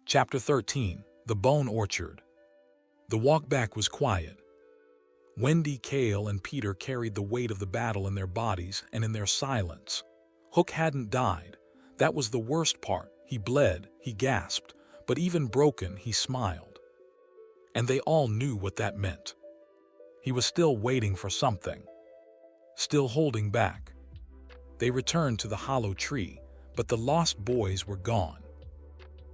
Chapter 13. The Bone Orchard. The walk back was quiet. Wendy, Cale, and Peter carried the weight of the battle in their bodies and in their silence. Hook hadn't died. That was the worst part. He bled, he gasped, but even broken, he smiled. And they all knew what that meant. He was still waiting for something. Still holding back. They returned to the hollow tree, but the lost boys were gone.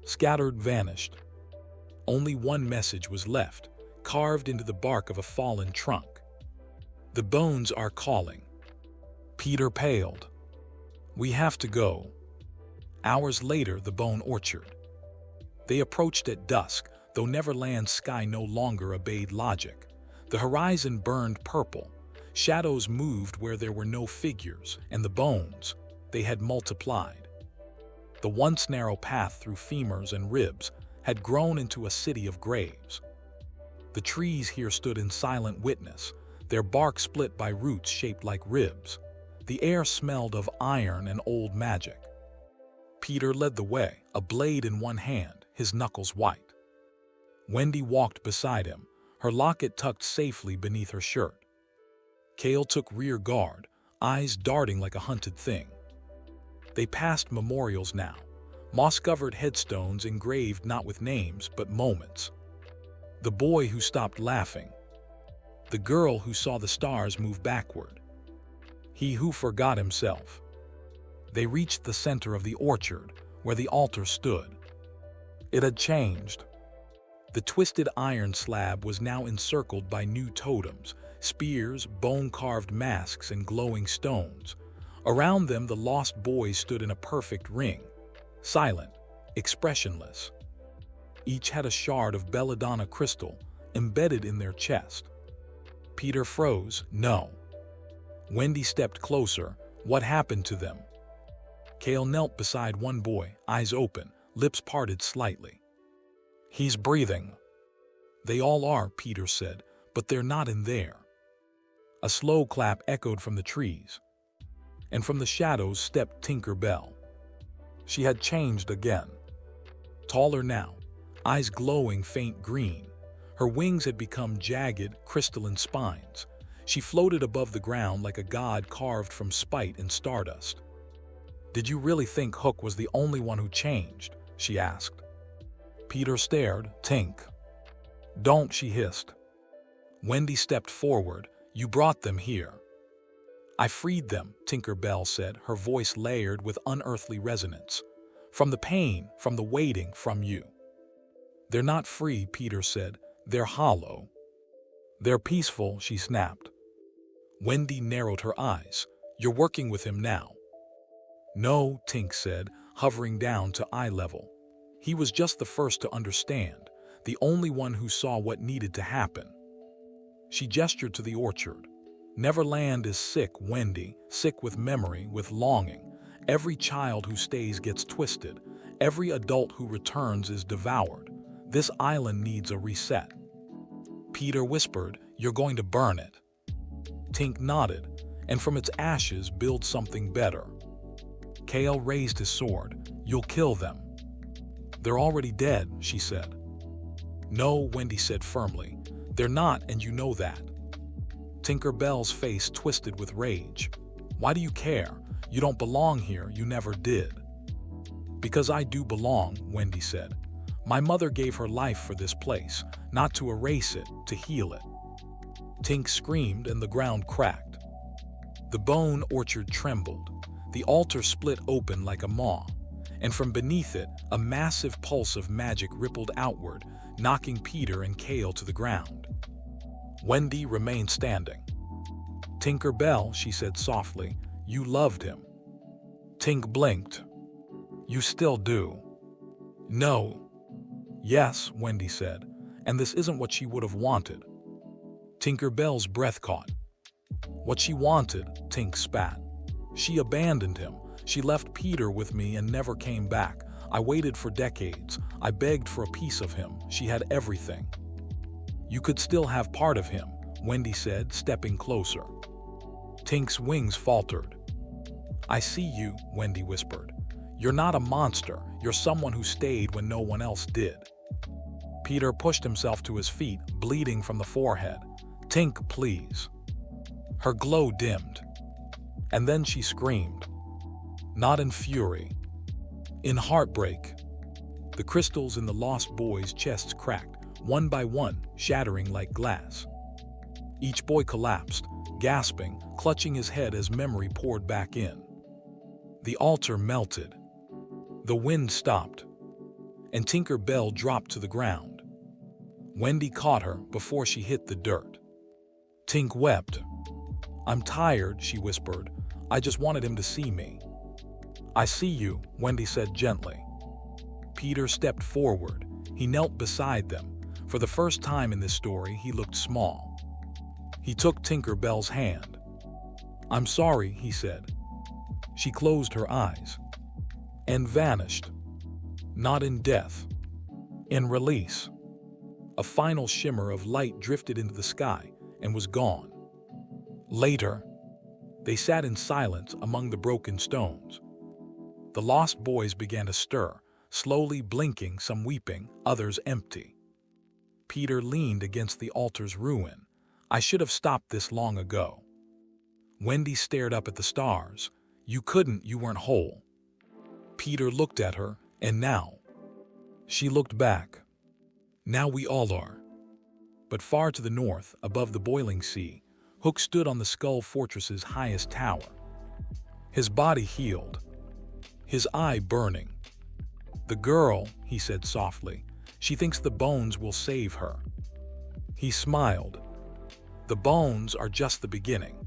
Scattered, vanished. Only one message was left, carved into the bark of a fallen trunk. The bones are calling. Peter paled. We have to go. Hours later, the bone orchard. They approached at dusk, though Neverland's sky no longer obeyed logic. The horizon burned purple. Shadows moved where there were no figures, and the bones, they had multiplied. The once narrow path through femurs and ribs had grown into a city of graves. The trees here stood in silent witness, their bark split by roots shaped like ribs. The air smelled of iron and old magic. Peter led the way, a blade in one hand, his knuckles white. Wendy walked beside him, her locket tucked safely beneath her shirt. Cale took rear guard, eyes darting like a hunted thing. They passed memorials now, moss-covered headstones engraved not with names but moments. The boy who stopped laughing. The girl who saw the stars move backward. He who forgot himself. They reached the center of the orchard, where the altar stood. It had changed. The twisted iron slab was now encircled by new totems, spears, bone-carved masks, and glowing stones. Around them, the lost boys stood in a perfect ring, silent, expressionless. Each had a shard of belladonna crystal embedded in their chest. Peter froze. No. Wendy stepped closer. What happened to them? Cale knelt beside one boy, eyes open, lips parted slightly. He's breathing. They all are, Peter said, but they're not in there. A slow clap echoed from the trees, and from the shadows stepped Tinker Bell. She had changed again. Taller now, eyes glowing faint green. Her wings had become jagged, crystalline spines. She floated above the ground like a god carved from spite and stardust. Did you really think Hook was the only one who changed? She asked. Peter stared. Tink. Don't, she hissed. Wendy stepped forward. You brought them here. I freed them, Tinker Bell said, her voice layered with unearthly resonance. From the pain, from the waiting, from you. They're not free, Peter said. They're hollow. They're peaceful, she snapped. Wendy narrowed her eyes. You're working with him now. No, Tink said, hovering down to eye level. He was just the first to understand, the only one who saw what needed to happen. She gestured to the orchard. Neverland is sick, Wendy, sick with memory, with longing. Every child who stays gets twisted. Every adult who returns is devoured. This island needs a reset. Peter whispered, You're going to burn it. Tink nodded, and from its ashes build something better. Cale raised his sword. You'll kill them. They're already dead, she said. No, Wendy said firmly. They're not, and you know that. Tinker Bell's face twisted with rage. Why do you care? You don't belong here, you never did. Because I do belong, Wendy said. My mother gave her life for this place, not to erase it, to heal it. Tink screamed and the ground cracked. The bone orchard trembled. The altar split open like a maw, and from beneath it, a massive pulse of magic rippled outward, knocking Peter and Cale to the ground. Wendy remained standing. Tinker Bell, she said softly, you loved him. Tink blinked. You still do. No. Yes, Wendy said, and this isn't what she would have wanted. Tinker Bell's breath caught. What she wanted, Tink spat. She abandoned him. She left Peter with me and never came back. I waited for decades. I begged for a piece of him. She had everything. You could still have part of him, Wendy said, stepping closer. Tink's wings faltered. I see you, Wendy whispered. You're not a monster, you're someone who stayed when no one else did. Peter pushed himself to his feet, bleeding from the forehead. Tink, please. Her glow dimmed. And then she screamed. Not in fury. In heartbreak. The crystals in the lost boys' chests cracked, one by one, shattering like glass. Each boy collapsed, gasping, clutching his head as memory poured back in. The altar melted. The wind stopped. And Tinker Bell dropped to the ground. Wendy caught her before she hit the dirt. Tink wept. I'm tired, she whispered. I just wanted him to see me. I see you, Wendy said gently. Peter stepped forward. He knelt beside them. For the first time in this story, he looked small. He took Tinker Bell's hand. I'm sorry, he said. She closed her eyes and vanished. Not in death, in release. A final shimmer of light drifted into the sky and was gone. Later, they sat in silence among the broken stones. The lost boys began to stir, slowly blinking, some weeping, others empty. Peter leaned against the altar's ruin. I should have stopped this long ago. Wendy stared up at the stars. You couldn't, you weren't whole. Peter looked at her, and now. She looked back. Now we all are. But far to the north, above the boiling sea, Hook stood on the Skull Fortress's highest tower. His body healed, his eye burning. The girl, he said softly, she thinks the bones will save her. He smiled. The bones are just the beginning.